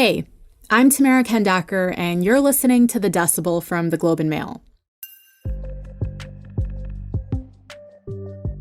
Hey, I'm Tamara Kendacker, and you're listening to The Decibel from the Globe and Mail.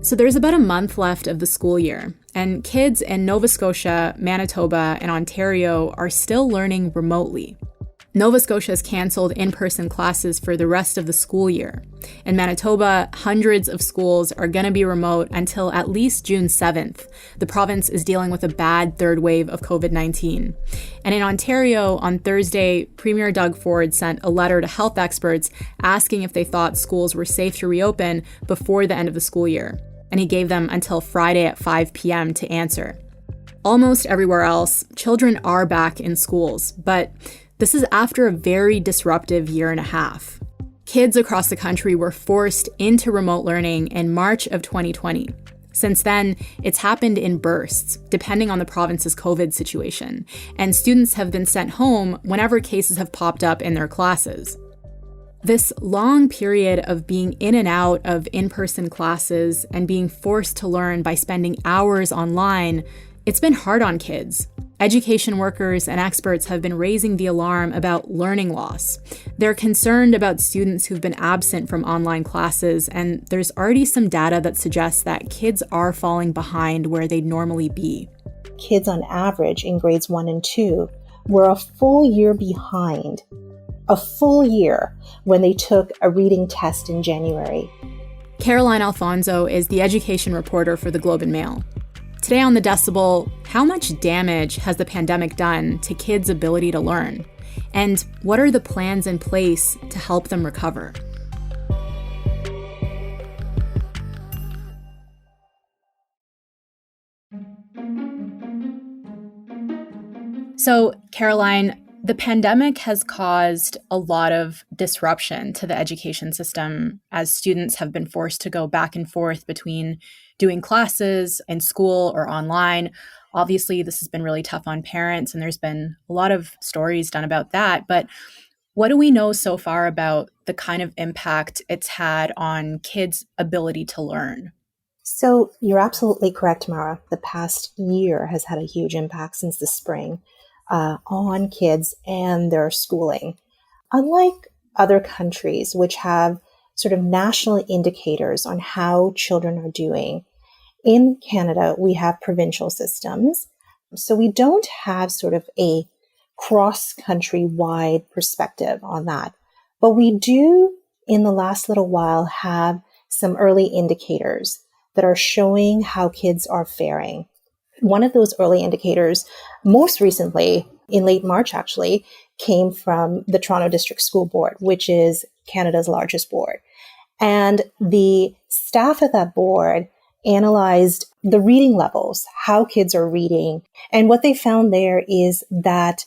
So there's about a month left of the school year, and kids in Nova Scotia, Manitoba, and Ontario are still learning remotely. Nova Scotia has canceled in-person classes for the rest of the school year. In Manitoba, hundreds of schools are going to be remote until at least June 7th. The province is dealing with a bad third wave of COVID-19. And in Ontario, on Thursday, Premier Doug Ford sent a letter to health experts asking if they thought schools were safe to reopen before the end of the school year. And he gave them until Friday at 5 p.m. to answer. Almost everywhere else, children are back in schools, but this is after a very disruptive year and a half. Kids across the country were forced into remote learning in March of 2020. Since then, it's happened in bursts, depending on the province's COVID situation, and students have been sent home whenever cases have popped up in their classes. This long period of being in and out of in-person classes and being forced to learn by spending hours online, it's been hard on kids. Education workers and experts have been raising the alarm about learning loss. They're concerned about students who've been absent from online classes, and there's already some data that suggests that kids are falling behind where they'd normally be. Kids on average in grades 1 and 2 were a full year behind, a full year when they took a reading test in January. Caroline Alphonso is the education reporter for the Globe and Mail. Today on The Decibel, how much damage has the pandemic done to kids' ability to learn? And what are the plans in place to help them recover? So, Caroline, the pandemic has caused a lot of disruption to the education system as students have been forced to go back and forth between doing classes in school or online. Obviously, this has been really tough on parents, and there's been a lot of stories done about that. But what do we know so far about the kind of impact it's had on kids' ability to learn? So you're absolutely correct, Mara. The past year has had a huge impact since the spring on kids and their schooling. Unlike other countries, which have sort of national indicators on how children are doing, in Canada, we have provincial systems. So we don't have sort of a cross-country wide perspective on that. But we do, in the last little while, have some early indicators that are showing how kids are faring. One of those early indicators, most recently, in late March actually, came from the Toronto District School Board, which is Canada's largest board. And the staff at that board analyzed the reading levels, how kids are reading. And what they found there is that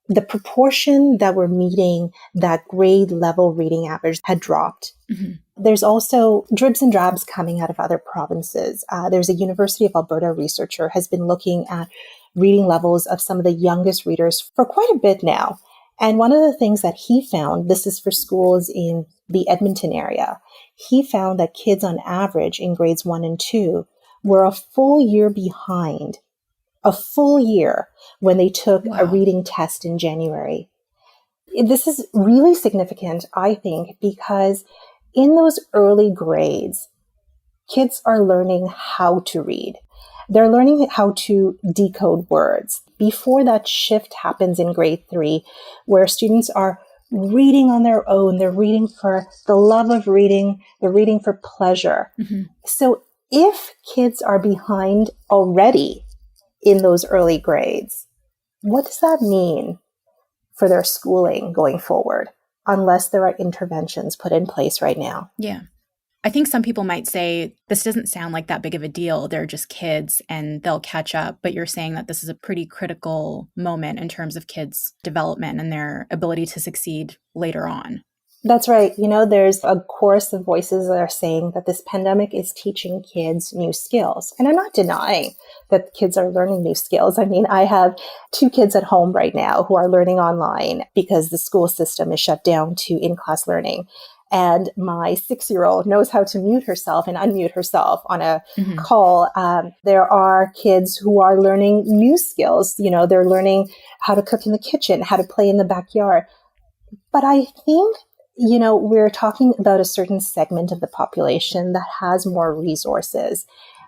the proportion that were meeting that grade level reading average had dropped. Mm-hmm. There's also dribs and drabs coming out of other provinces. There's a University of Alberta researcher has been looking at reading levels of some of the youngest readers for quite a bit now. And one of the things that he found, this is for schools in the Edmonton area, he found that kids on average in grades 1 and 2 were a full year behind, a full year when they took a reading test in January. This is really significant, I think, because in those early grades, kids are learning how to read. They're learning how to decode words. Before that shift happens in grade 3, where students are reading on their own, they're reading for the love of reading, they're reading for pleasure. Mm-hmm. So if kids are behind already in those early grades, what does that mean for their schooling going forward, unless there are interventions put in place right now? Yeah. I think some people might say, this doesn't sound like that big of a deal. They're just kids and they'll catch up. But you're saying that this is a pretty critical moment in terms of kids' development and their ability to succeed later on. That's right. You know, there's a chorus of voices that are saying that this pandemic is teaching kids new skills. And I'm not denying that kids are learning new skills. I mean, I have 2 kids at home right now who are learning online because the school system is shut down to in-class learning. and my 6-year-old knows how to mute herself and unmute herself on a Hmm. call. There are kids who are learning new skills. They're learning how to cook in the kitchen, how to play in the backyard. But I think, we're talking about a certain segment of the population that has more resources.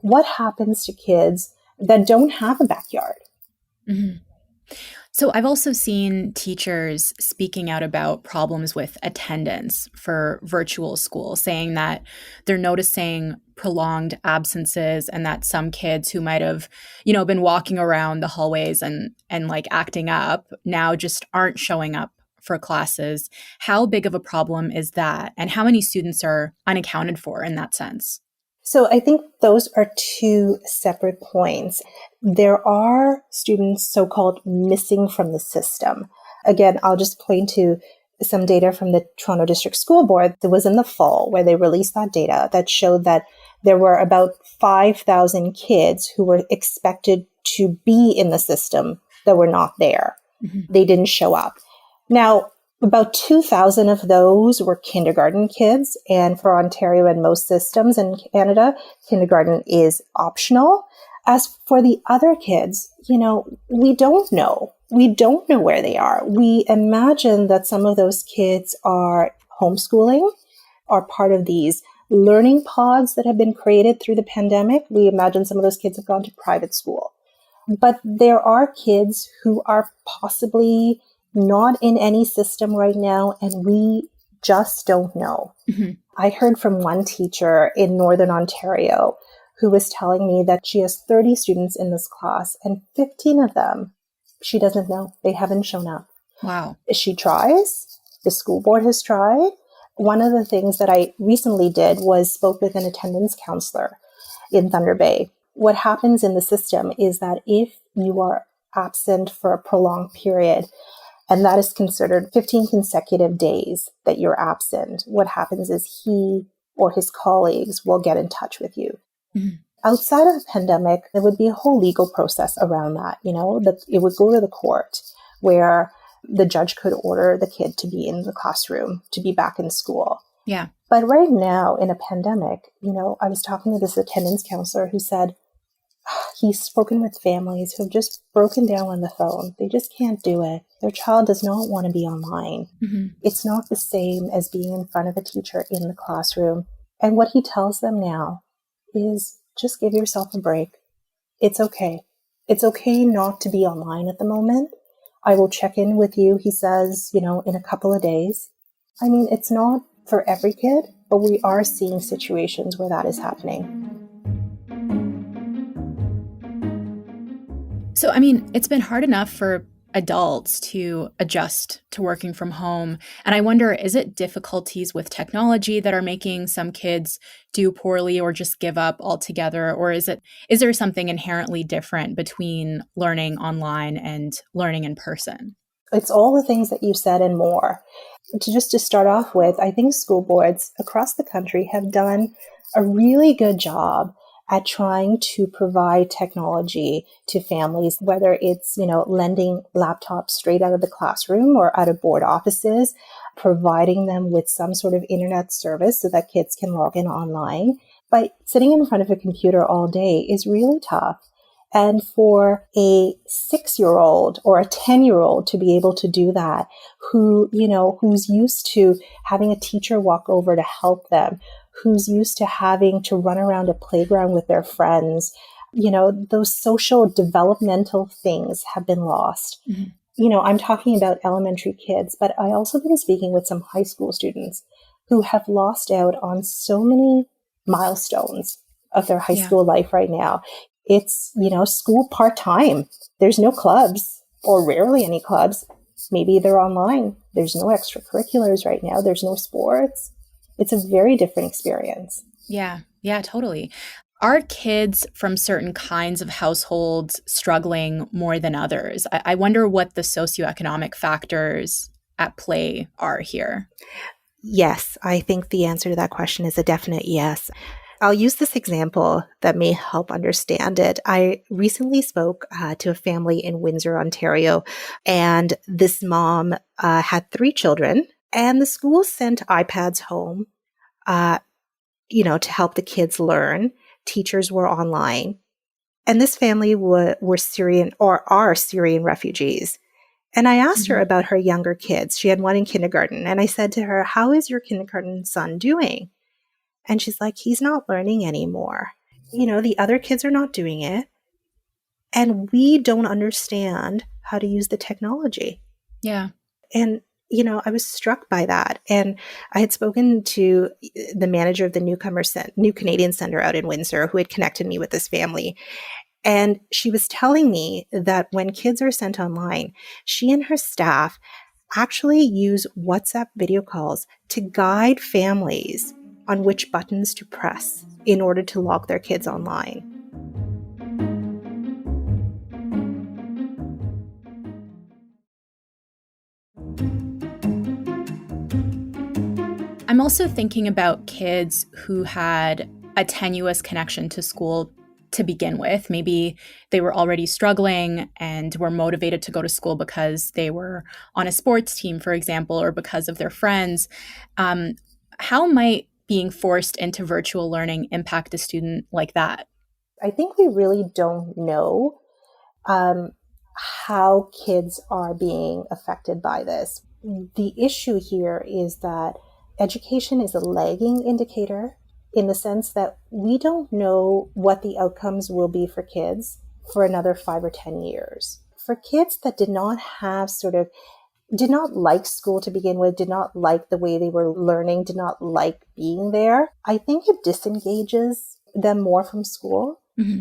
What happens to kids that don't have a backyard? Hmm. So I've also seen teachers speaking out about problems with attendance for virtual school, saying that they're noticing prolonged absences and that some kids who might have, been walking around the hallways and like acting up now just aren't showing up for classes. How big of a problem is that? And how many students are unaccounted for in that sense? So I think those are two separate points. There are students so-called missing from the system. Again, I'll just point to some data from the Toronto District School Board that was in the fall where they released that data that showed that there were about 5,000 kids who were expected to be in the system that were not there. Mhm. They didn't show up. Now, about 2,000 of those were kindergarten kids. And for Ontario and most systems in Canada, kindergarten is optional. As for the other kids, we don't know. We don't know where they are. We imagine that some of those kids are homeschooling, are part of these learning pods that have been created through the pandemic. We imagine some of those kids have gone to private school. But there are kids who are possibly not in any system right now, and we just don't know. Mhm. I heard from one teacher in Northern Ontario who was telling me that she has 30 students in this class, and 15 of them, she doesn't know. They haven't shown up. Wow. She tries. The school board has tried. One of the things that I recently did was spoke with an attendance counselor in Thunder Bay. What happens in the system is that if you are absent for a prolonged period, and that is considered 15 consecutive days that you're absent, what happens is he or his colleagues will get in touch with you. Mhm. Outside of the pandemic, there would be a whole legal process around that. It would go to the court where the judge could order the kid to be in the classroom, to be back in school. Yeah. But right now in a pandemic, I was talking to this attendance counselor who said he's spoken with families who have just broken down on the phone. They just can't do it. Their child does not want to be online. Mhm. It's not the same as being in front of a teacher in the classroom. And what he tells them now is just give yourself a break. It's okay. It's okay not to be online at the moment. I will check in with you, he says, in a couple of days. I mean, it's not for every kid, but we are seeing situations where that is happening. So, I mean, it's been hard enough for adults to adjust to working from home. And I wonder, is it difficulties with technology that are making some kids do poorly or just give up altogether? Or is there something inherently different between learning online and learning in person? It's all the things that you said and more. To start off with, I think school boards across the country have done a really good job at trying to provide technology to families, whether it's, lending laptops straight out of the classroom or out of board offices, providing them with some sort of internet service so that kids can log in online. But sitting in front of a computer all day is really tough. And for a 6-year-old or a 10-year-old to be able to do that, who's used to having a teacher walk over to help them, who's used to having to run around a playground with their friends, those social developmental things have been lost. Mm-hmm. I'm talking about elementary kids, but I also been speaking with some high school students who have lost out on so many milestones of their high Yeah. school life right now. It's, school part-time. There's no clubs or rarely any clubs. Maybe they're online. There's no extracurriculars right now. There's no sports. It's a very different experience. Yeah. Yeah, totally. Are kids from certain kinds of households struggling more than others? I wonder what the socioeconomic factors at play are here. Yes, I think the answer to that question is a definite yes. I'll use this example that may help understand it. I recently spoke to a family in Windsor, Ontario, and this mom had 3 children. And the school sent iPads home, uh, to help the kids learn. Teachers were online. And this family were Syrian or are Syrian refugees. And I asked her about her younger kids. She had one in kindergarten. And I said to her, "How is your kindergarten son doing?" And she's like, "He's not learning anymore. The other kids are not doing it. And we don't understand how to use the technology." Yeah. And, I was struck by that. And I had spoken to the manager of the New Canadian Center out in Windsor, who had connected me with this family. And she was telling me that when kids are sent online, she and her staff actually use WhatsApp video calls to guide families on which buttons to press in order to log their kids online. I'm also thinking about kids who had a tenuous connection to school to begin with. Maybe they were already struggling and were motivated to go to school because they were on a sports team, for example, or because of their friends. How might being forced into virtual learning impact a student like that? I think we really don't know how kids are being affected by this. The issue here is that education is a lagging indicator in the sense that we don't know what the outcomes will be for kids for another 5 or 10 years. For kids that did not like school to begin with, did not like the way they were learning, did not like being there, I think it disengages them more from school. Mm-hmm.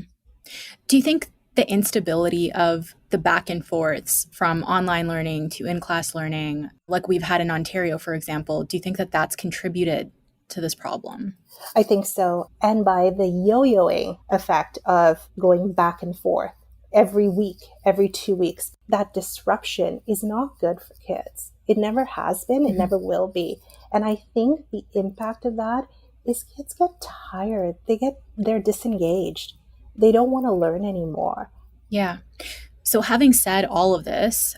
Do you think the instability of the back and forths from online learning to in-class learning, like we've had in Ontario, for example, do you think that that's contributed to this problem? I think so. And by the yo-yoing effect of going back and forth every week, every 2 weeks, that disruption is not good for kids. It never has been. It never will be. And I think the impact of that is kids get tired. They're disengaged. They don't want to learn anymore. Yeah. So having said all of this,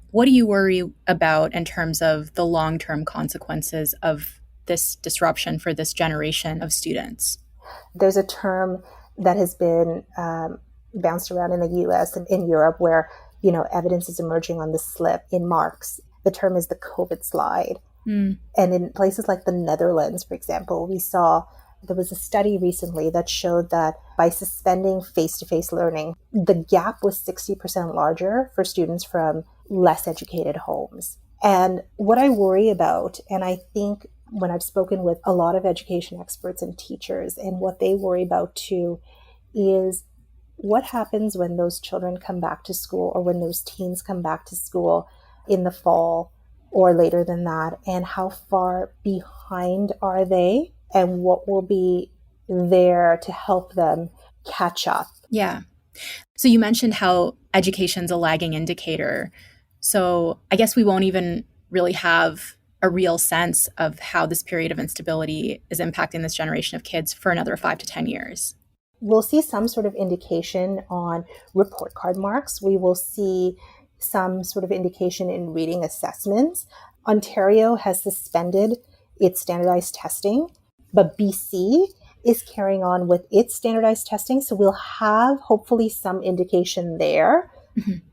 what do you worry about in terms of the long-term consequences of this disruption for this generation of students? There's a term that has been bounced around in the US and in Europe where, evidence is emerging on the slip in marks. The term is the COVID slide. And in places like the Netherlands, for example, there was a study recently that showed that by suspending face-to-face learning, the gap was 60% larger for students from less educated homes. And what I worry about, and I think when I've spoken with a lot of education experts and teachers, and what they worry about too, is what happens when those children come back to school or when those teens come back to school in the fall or later than that, and how far behind are they? And what will be there to help them catch up. Yeah. So you mentioned how education's a lagging indicator. So I guess we won't even really have a real sense of how this period of instability is impacting this generation of kids for another 5 to 10 years. We'll see some sort of indication on report card marks. We will see some sort of indication in reading assessments. Ontario has suspended its standardized testing, but BC is carrying on with its standardized testing. So we'll have hopefully some indication there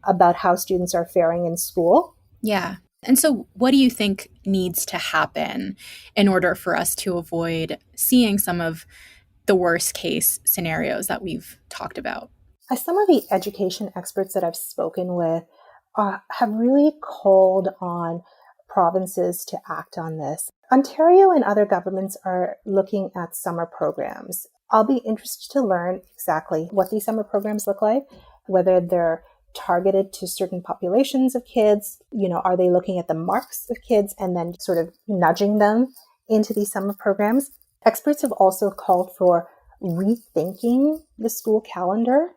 about how students are faring in school. Yeah. And so what do you think needs to happen in order for us to avoid seeing some of the worst case scenarios that we've talked about? Some of the education experts that I've spoken with have really called on provinces to act on this. Ontario and other governments are looking at summer programs. I'll be interested to learn exactly what these summer programs look like, whether they're targeted to certain populations of kids. Are they looking at the marks of kids and then sort of nudging them into these summer programs? Experts have also called for rethinking the school calendar,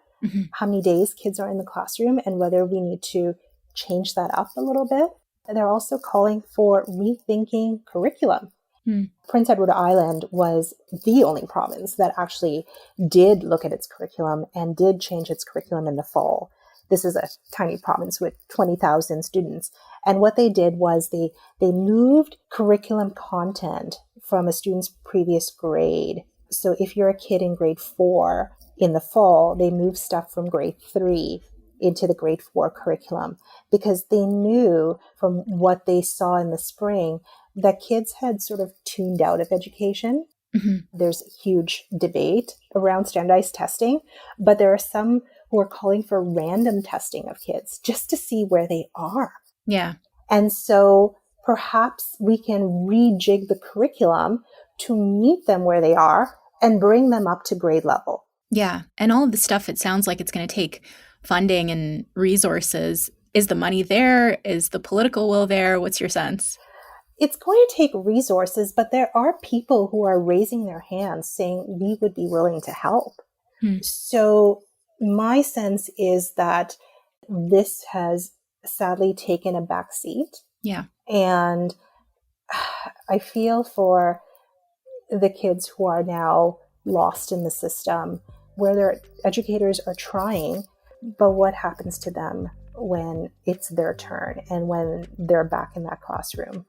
how many days kids are in the classroom, and whether we need to change that up a little bit. And they're also calling for rethinking curriculum. Prince Edward Island was the only province that actually did look at its curriculum and did change its curriculum in the fall. This is a tiny province with 20,000 students. And what they did was they moved curriculum content from a student's previous grade. So if you're a kid in grade 4 in the fall, they moved stuff from grade 3 into the grade 4 curriculum because they knew from what they saw in the spring that kids had sort of tuned out of education. Mm-hmm. There's huge debate around standardized testing, but there are some who are calling for random testing of kids just to see where they are. Yeah. And so perhaps we can rejig the curriculum to meet them where they are and bring them up to grade level. Yeah. And all of the stuff, it sounds like it's going to take funding and resources. Is the money there? Is the political will there? What's your sense? It's going to take resources, but there are people who are raising their hands saying we would be willing to help. So my sense is that this has sadly taken a back seat. Yeah. And I feel for the kids who are now lost in the system, where their educators are trying, but what happens to them when it's their turn and when they're back in that classroom?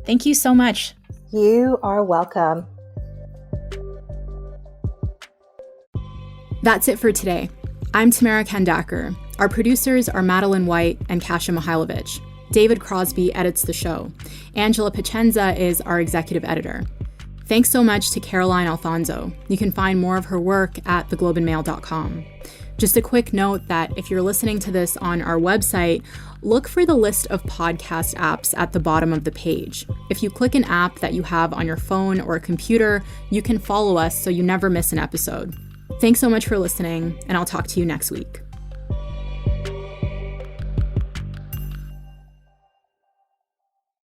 Thank you so much. You are welcome. That's it for today. I'm Tamara Kandaker. Our producers are Madeline White and Kasia Mihailovich. David Crosby edits the show. Angela Pacenza is our executive editor. Thanks so much to Caroline Alphonso. You can find more of her work at theglobeandmail.com. Just a quick note that if you're listening to this on our website, look for the list of podcast apps at the bottom of the page. If you click an app that you have on your phone or a computer, you can follow us so you never miss an episode. Thanks so much for listening, and I'll talk to you next week.